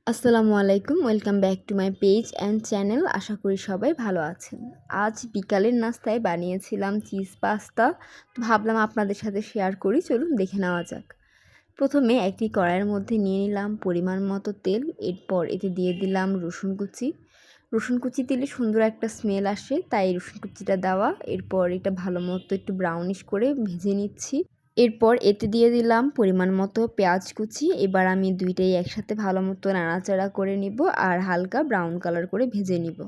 আসসালামু আলাইকুম, welcome back to my page and channel. আশা করি সবাই ভালো আছেন। আজ বিকালের নাস্তায় বানিয়েছিলাম চিজ পাস্তা। ভাবলাম আপনাদের সাথে শেয়ার করি, চলুন দেখে নেওয়া যাক। প্রথমে একটি কড়াইয়ের মধ্যে নিয়ে নিলাম পরিমাণ মতো তেল। এরপর এতে দিয়ে দিলাম রসুন কুচি। রসুন কুচি দিলে সুন্দর একটা স্মেল আসে, তাই রসুন কুচিটা দেওয়া। এরপর এটা ভালো মতো একটু ব্রাউনিশ করে ভেজে নিচ্ছি। এরপর এতে দিয়ে দিলাম পরিমাণ মতো পেঁয়াজ কুচি। এবার আমি দুইটাই একসাথে ভালো মতো নাড়াচাড়া করে নিব আর হালকা ব্রাউন কালার করে ভেজে নিব।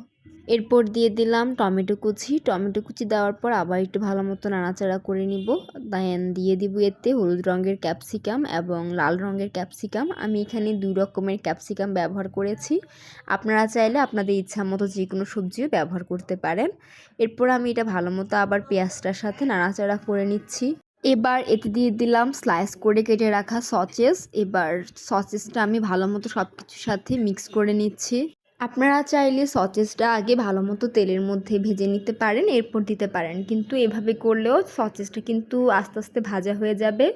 এরপর দিয়ে দিলাম টমেটো কুচি। টমেটো কুচি দেওয়ার পর আবার একটু ভালো মতো নাড়াচাড়া করে নিব। দেন দিয়ে দিব এতে হলুদ রঙের ক্যাপসিকাম এবং লাল রঙের ক্যাপসিকাম। আমি এখানে 2 রকমের ক্যাপসিকাম ব্যবহার করেছি। আপনারা চাইলে আপনাদের ইচ্ছা মতো যে কোনো সবজিও ব্যবহার করতে পারেন। এরপর আমি এটা ভালো মতো আবার পেঁয়াজটার সাথে নাড়াচাড়া করে নিচ্ছি। এবার এতে দিয়ে দিলাম স্লাইস করে কেটে রাখা সসেস। এবার সসেসটা আমি ভালো মতো সব কিছুর সাথে মিক্স করে নিচ্ছি। আপনারা চাইলে সসেসটা আগে ভালো মতো তেলের মধ্যে ভেজে নিতে পারেন, এরপর দিতে পারেন, কিন্তু এভাবে করলেও সসেসটা কিন্তু আস্তে আস্তে ভাজা হয়ে যাবে।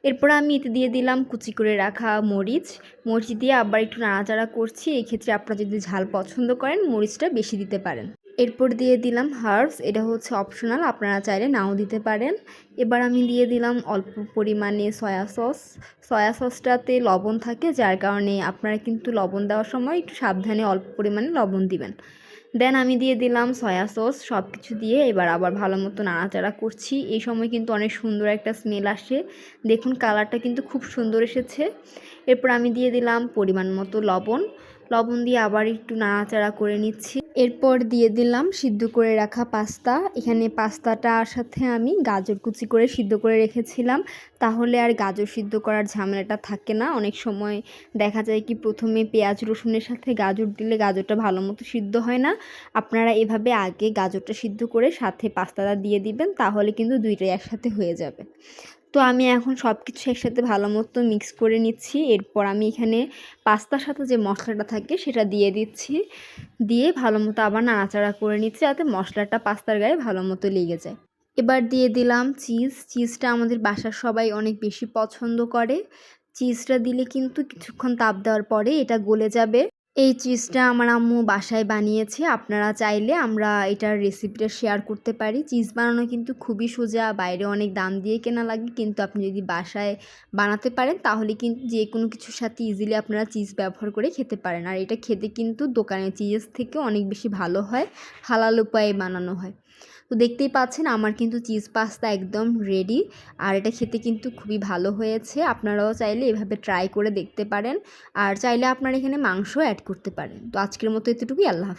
এরপর আমি এতে দিয়ে দিলাম কুচি করে রাখা মরিচ। মরিচ দিয়ে আবার একটু নাড়াচাড়া করছি। এক্ষেত্রে আপনারা যদি ঝাল পছন্দ করেন মরিচটা বেশি দিতে পারেন। এরপর দিয়ে দিলাম হার্বস। এটা হচ্ছে অপশনাল, আপনারা চাইলে নাও দিতে পারেন। এবার আমি দিয়ে দিলাম অল্প পরিমাণে সয়া সস। সয়া সসটাতে লবণ থাকে, যার কারণে আপনারা কিন্তু লবণ দেওয়ার সময় একটু সাবধানে অল্প পরিমাণে লবণ দিবেন। দেন আমি দিয়ে দিলাম সয়া সস। সব কিছু দিয়ে এবার আবার ভালো মতো নাড়াচাড়া করছি। এই সময় কিন্তু অনেক সুন্দর একটা স্মেল আসে। দেখুন কালারটা কিন্তু খুব সুন্দর এসেছে। এরপর আমি দিয়ে দিলাম পরিমাণ মতো লবণ। লবণ দিয়ে আবার একটু নাড়াচাড়া করে নিচ্ছি। এরপর দিয়ে দিলাম সিদ্ধ করে রাখা পাস্তা। এখানে পাস্তাটার সাথে আমি গাজর কুচি করে সিদ্ধ করে রেখেছিলাম, তাহলে আর গাজর সিদ্ধ করার ঝামেলাটা থাকে না। অনেক সময় দেখা যায় কি প্রথমে পেঁয়াজ রসুনের সাথে গাজর দিলে গাজরটা ভালো মতো সিদ্ধ হয় না। আপনারা এভাবে আগে গাজরটা সিদ্ধ করে সাথে পাস্তাটা দিয়ে দিবেন, তাহলে কিন্তু দুইটাই একসাথে হয়ে যাবে। তো আমি এখন সব কিছু একসাথে ভালো মতো মিক্স করে নিচ্ছি। এরপর আমি এখানে পাস্তার সাথে যে মশলাটা থাকে সেটা দিয়ে দিচ্ছি। দিয়ে ভালো মতো আবার নাড়াচাড়া করে নিচ্ছি, যাতে মশলাটা পাস্তার গায়ে ভালো মতো লেগে যায়। এবার দিয়ে দিলাম চিজ। চিজটা আমাদের বাসার সবাই অনেক বেশি পছন্দ করে। চিজটা দিলে কিন্তু কিছুক্ষণ তাপ দেওয়ার পরে এটা গলে যাবে। এই চিজটা আমার আম্মু বাসায় বানিয়েছে। আপনারা চাইলে আমরা এটার রেসিপিটা শেয়ার করতে পারি। চিজ বানানো কিন্তু খুবই সোজা, বাইরে অনেক দাম দিয়ে কেনা লাগে, কিন্তু আপনি যদি বাসায় বানাতে পারেন তাহলে কিন্তু যে কোনো কিছুর সাথে ইজিলি আপনারা চিজ ব্যবহার করে খেতে পারেন। আর এটা খেতে কিন্তু দোকানের চিজের থেকে অনেক বেশি ভালো হয়, হালাল উপায়ে বানানো হয়। তো দেখতেই পাচ্ছেন আমার কিন্তু চিজ পাস্তা একদম রেডি। আর এটা খেতে কিন্তু খুবই ভালো হয়েছে। আপনারাও চাইলে এভাবে ট্রাই করে দেখতে পারেন। আর চাইলে আপনারা এখানে মাংস অ্যাড করতে পারেন। তো আজকের মতো এতটুকুই। আল্লাহ হাফেজ।